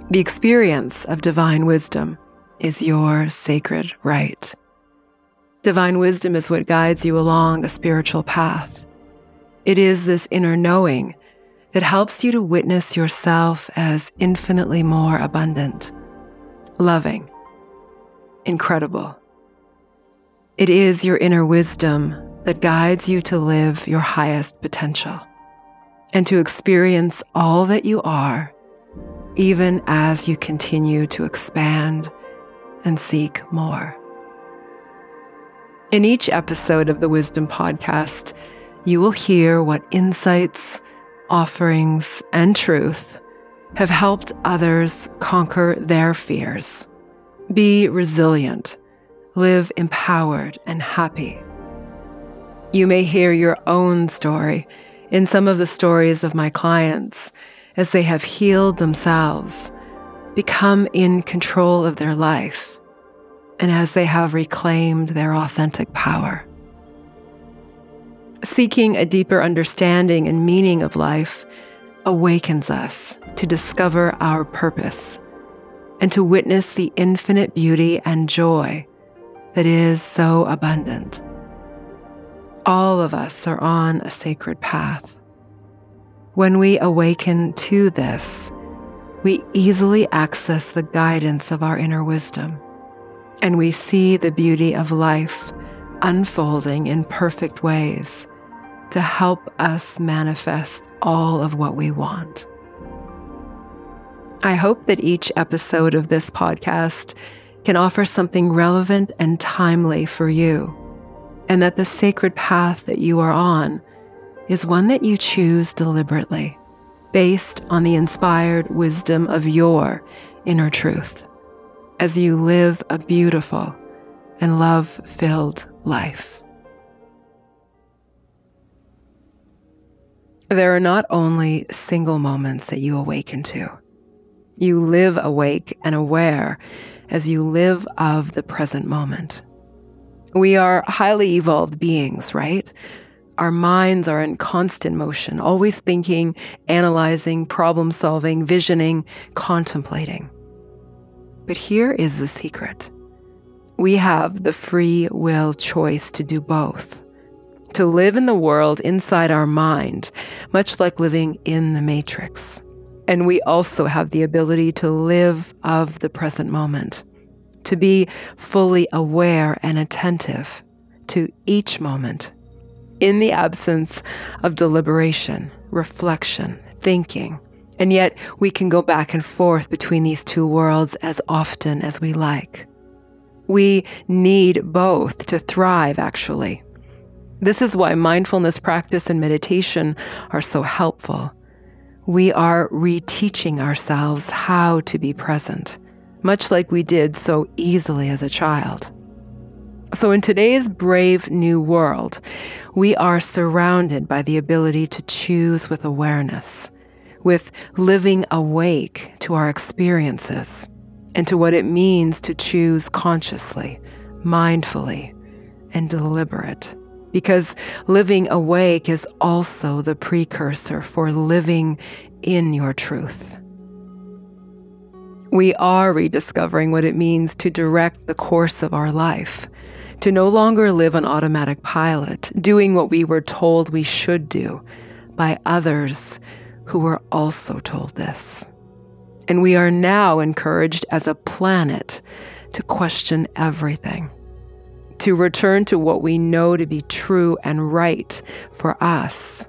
The experience of divine wisdom is your sacred right. Divine wisdom is what guides you along a spiritual path. It is this inner knowing that helps you to witness yourself as infinitely more abundant, loving, incredible. It is your inner wisdom that guides you to live your highest potential and to experience all that you are, even as you continue to expand and seek more. In each episode of the Wisdom Podcast, you will hear what insights, offerings, and truth have helped others conquer their fears, be resilient, live empowered and happy. You may hear your own story in some of the stories of my clients as they have healed themselves, become in control of their life, and as they have reclaimed their authentic power. Seeking a deeper understanding and meaning of life awakens us to discover our purpose and to witness the infinite beauty and joy that is so abundant. All of us are on a sacred path. When we awaken to this, we easily access the guidance of our inner wisdom, and we see the beauty of life unfolding in perfect ways to help us manifest all of what we want. I hope that each episode of this podcast can offer something relevant and timely for you, and that the sacred path that you are on is one that you choose deliberately, based on the inspired wisdom of your inner truth, as you live a beautiful and love-filled life. There are not only single moments that you awaken to. You live awake and aware as you live of the present moment. We are highly evolved beings, right? Our minds are in constant motion, always thinking, analyzing, problem-solving, visioning, contemplating. But here is the secret. We have the free will choice to do both. To live in the world inside our mind, much like living in the Matrix. And we also have the ability to live of the present moment, to be fully aware and attentive to each moment, in the absence of deliberation, reflection, thinking. And yet we can go back and forth between these two worlds as often as we like. We need both to thrive, actually. This is why mindfulness practice and meditation are so helpful. We are reteaching ourselves how to be present, much like we did so easily as a child. So in today's brave new world, we are surrounded by the ability to choose with awareness, with living awake to our experiences and to what it means to choose consciously, mindfully, and deliberate. Because living awake is also the precursor for living in your truth. We are rediscovering what it means to direct the course of our life, to no longer live on automatic pilot, doing what we were told we should do by others who were also told this. And we are now encouraged as a planet to question everything, to return to what we know to be true and right for us.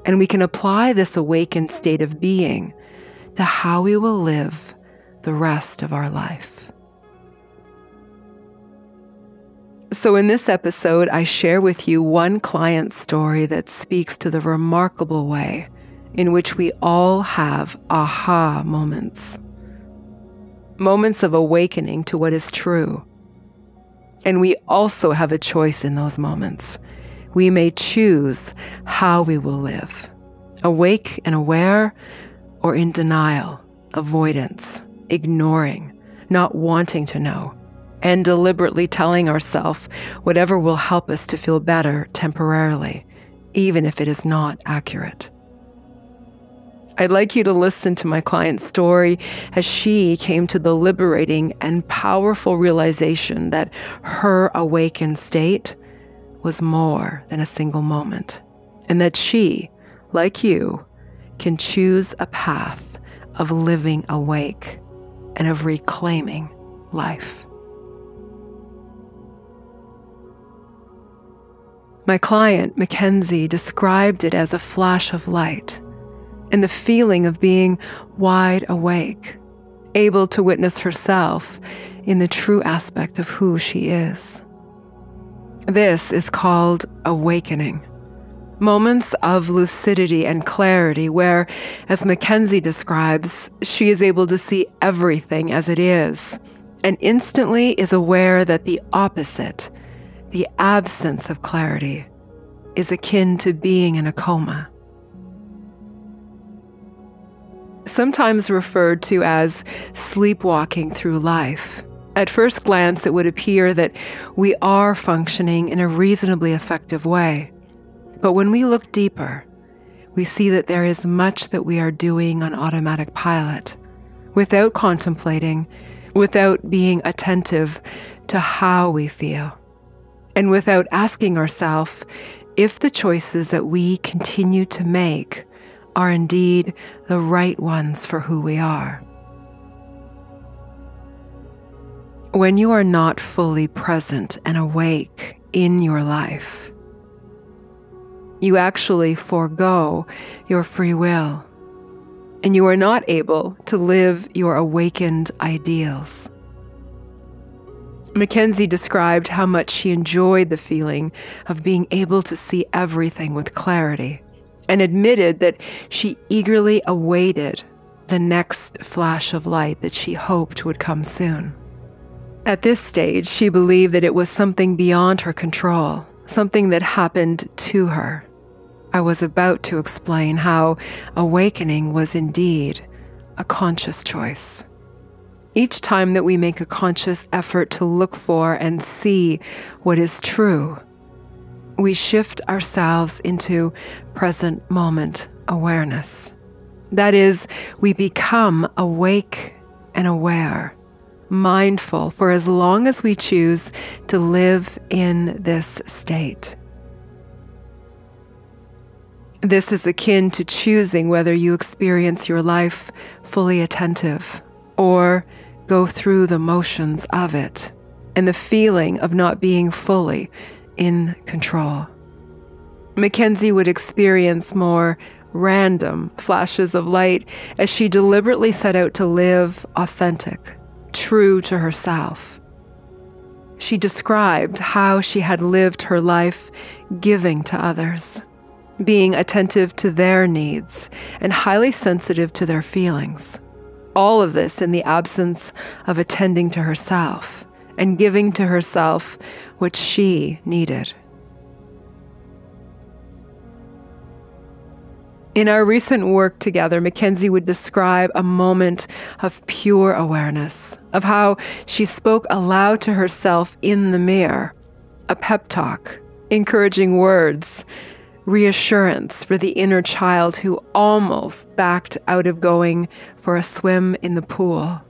And we can apply this awakened state of being to how we will live the rest of our life. So in this episode, I share with you one client's story that speaks to the remarkable way in which we all have aha moments. Moments of awakening to what is true. And we also have a choice in those moments. We may choose how we will live, awake and aware, or in denial, avoidance, ignoring, not wanting to know, and deliberately telling ourselves whatever will help us to feel better temporarily, even if it is not accurate. I'd like you to listen to my client's story as she came to the liberating and powerful realization that her awakened state was more than a single moment, and that she, like you, can choose a path of living awake and of reclaiming life. My client, Mackenzie, described it as a flash of light and the feeling of being wide awake, able to witness herself in the true aspect of who she is. This is called awakening. Moments of lucidity and clarity where, as Mackenzie describes, she is able to see everything as it is and instantly is aware that the opposite, the absence of clarity, is akin to being in a coma. Sometimes referred to as sleepwalking through life. At first glance, it would appear that we are functioning in a reasonably effective way. But when we look deeper, we see that there is much that we are doing on automatic pilot, without contemplating, without being attentive to how we feel, and without asking ourselves if the choices that we continue to make are indeed the right ones for who we are. When you are not fully present and awake in your life, you actually forego your free will, and you are not able to live your awakened ideals. Mackenzie described how much she enjoyed the feeling of being able to see everything with clarity, and admitted that she eagerly awaited the next flash of light that she hoped would come soon. At this stage, she believed that it was something beyond her control, something that happened to her. I was about to explain how awakening was indeed a conscious choice. Each time that we make a conscious effort to look for and see what is true, we shift ourselves into present moment awareness. That is, we become awake and aware, mindful for as long as we choose to live in this state. This is akin to choosing whether you experience your life fully attentive or go through the motions of it and the feeling of not being fully in control. Mackenzie would experience more random flashes of light as she deliberately set out to live authentic, true to herself. She described how she had lived her life giving to others, being attentive to their needs and highly sensitive to their feelings. All of this in the absence of attending to herself and giving to herself what she needed. In our recent work together, Mackenzie would describe a moment of pure awareness, of how she spoke aloud to herself in the mirror, a pep talk, encouraging words, reassurance for the inner child who almost backed out of going for a swim in the pool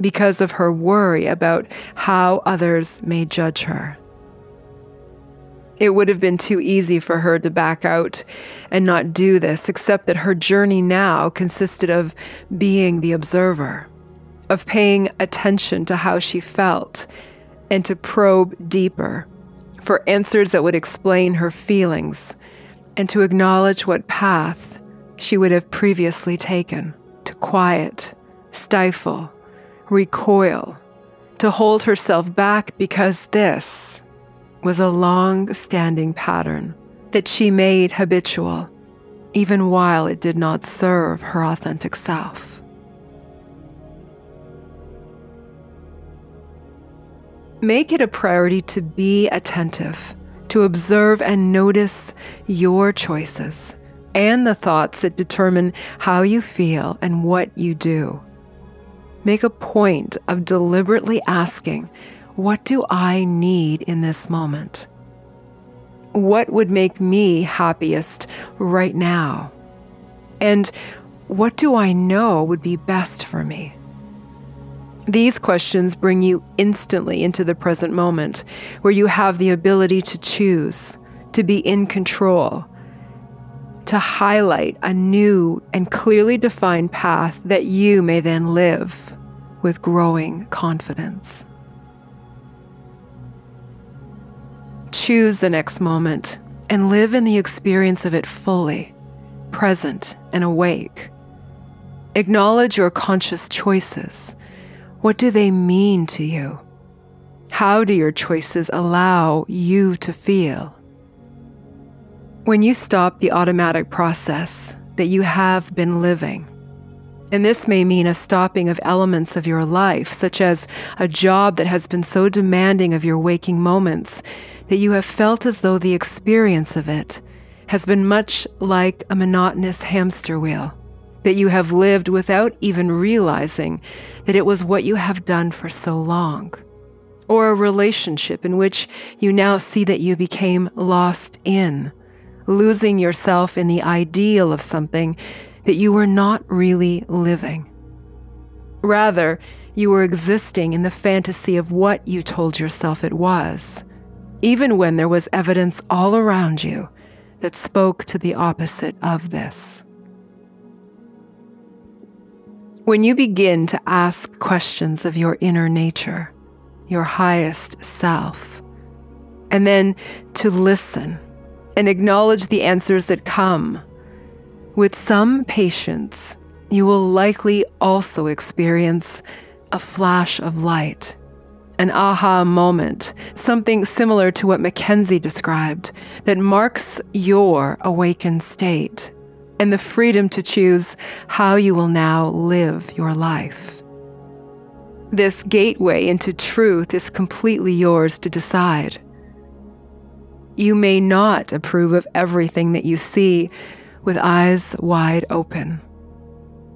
because of her worry about how others may judge her. It would have been too easy for her to back out and not do this, except that her journey now consisted of being the observer, of paying attention to how she felt, and to probe deeper for answers that would explain her feelings, and to acknowledge what path she would have previously taken, to quiet, stifle, recoil, to hold herself back because this was a long-standing pattern that she made habitual, even while it did not serve her authentic self. Make it a priority to be attentive, to observe and notice your choices and the thoughts that determine how you feel and what you do. Make a point of deliberately asking, what do I need in this moment? What would make me happiest right now? And what do I know would be best for me? These questions bring you instantly into the present moment, where you have the ability to choose, to be in control, to highlight a new and clearly defined path that you may then live with growing confidence. Choose the next moment and live in the experience of it fully, present and awake. Acknowledge your conscious choices. What do they mean to you? How do your choices allow you to feel? When you stop the automatic process that you have been living, and this may mean a stopping of elements of your life, such as a job that has been so demanding of your waking moments that you have felt as though the experience of it has been much like a monotonous hamster wheel, that you have lived without even realizing that it was what you have done for so long. Or a relationship in which you now see that you became lost in, losing yourself in the ideal of something that you were not really living. Rather, you were existing in the fantasy of what you told yourself it was, even when there was evidence all around you that spoke to the opposite of this. When you begin to ask questions of your inner nature, your highest self, and then to listen and acknowledge the answers that come, with some patience, you will likely also experience a flash of light, an aha moment, something similar to what Mackenzie described, that marks your awakened state and the freedom to choose how you will now live your life. This gateway into truth is completely yours to decide. You may not approve of everything that you see with eyes wide open.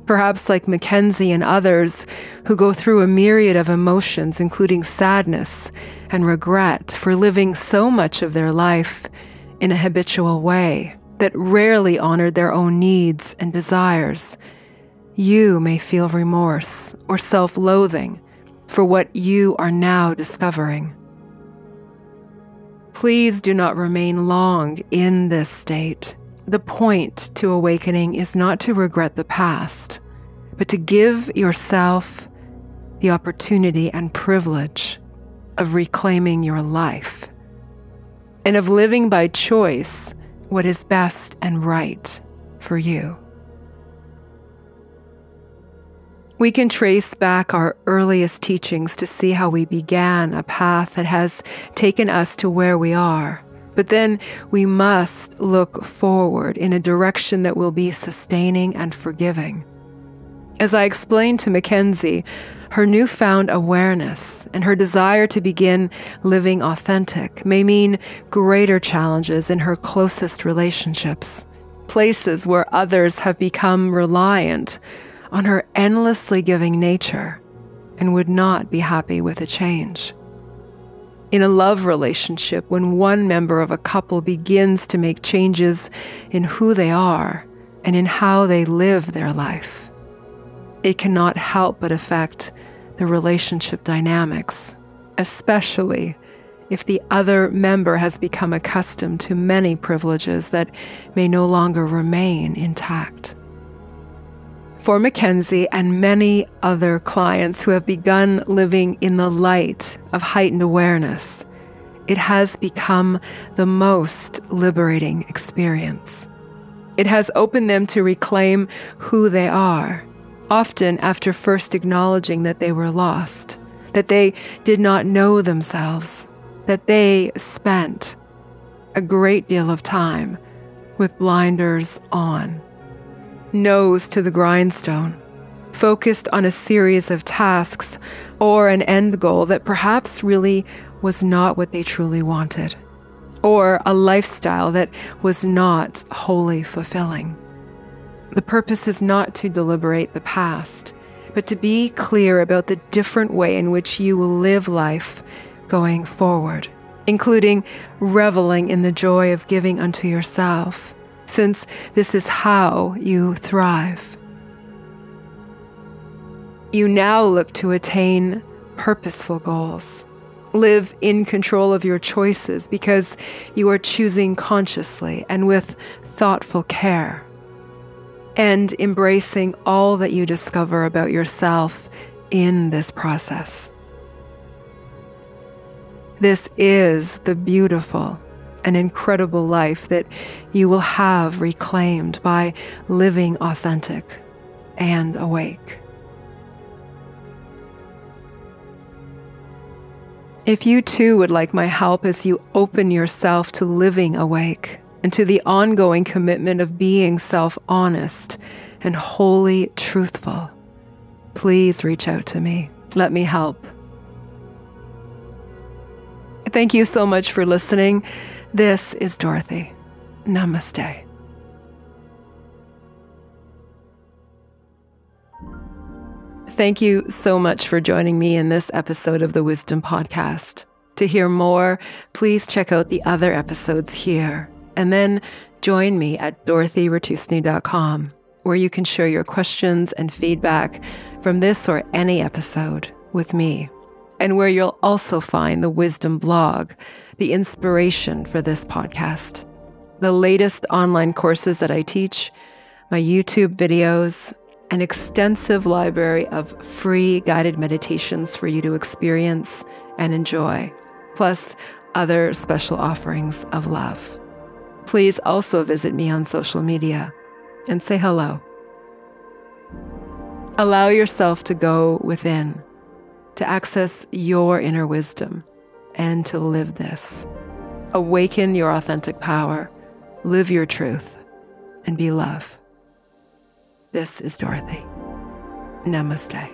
Perhaps like Mackenzie and others who go through a myriad of emotions, including sadness and regret for living so much of their life in a habitual way that rarely honored their own needs and desires, you may feel remorse or self-loathing for what you are now discovering. Please do not remain long in this state. The point to awakening is not to regret the past, but to give yourself the opportunity and privilege of reclaiming your life and of living by choice what is best and right for you. We can trace back our earliest teachings to see how we began a path that has taken us to where we are. But then we must look forward in a direction that will be sustaining and forgiving. As I explained to Mackenzie, her newfound awareness and her desire to begin living authentic may mean greater challenges in her closest relationships, places where others have become reliant on her endlessly giving nature and would not be happy with a change. In a love relationship, when one member of a couple begins to make changes in who they are and in how they live their life, it cannot help but affect the relationship dynamics, especially if the other member has become accustomed to many privileges that may no longer remain intact. For Mackenzie and many other clients who have begun living in the light of heightened awareness, it has become the most liberating experience. It has opened them to reclaim who they are, often after first acknowledging that they were lost, that they did not know themselves, that they spent a great deal of time with blinders on, nose to the grindstone, focused on a series of tasks or an end goal that perhaps really was not what they truly wanted, or a lifestyle that was not wholly fulfilling. The purpose is not to deliberate the past, but to be clear about the different way in which you will live life going forward, including reveling in the joy of giving unto yourself, since this is how you thrive. You now look to attain purposeful goals. Live in control of your choices because you are choosing consciously and with thoughtful care, and embracing all that you discover about yourself in this process. This is the beautiful and incredible life that you will have reclaimed by living authentic and awake. If you too would like my help as you open yourself to living awake and to the ongoing commitment of being self-honest and wholly truthful, please reach out to me. Let me help. Thank you so much for listening. This is Dorothy. Namaste. Thank you so much for joining me in this episode of the Wisdom Podcast. To hear more, please check out the other episodes here, and then join me at dorothyratusny.com, where you can share your questions and feedback from this or any episode with me, and where you'll also find the Wisdom blog, the inspiration for this podcast, the latest online courses that I teach, my YouTube videos, an extensive library of free guided meditations for you to experience and enjoy, plus other special offerings of love. Please also visit me on social media and say hello. Allow yourself to go within, to access your inner wisdom, and to live this. Awaken your authentic power, live your truth, and be love. This is Dorothy. Namaste.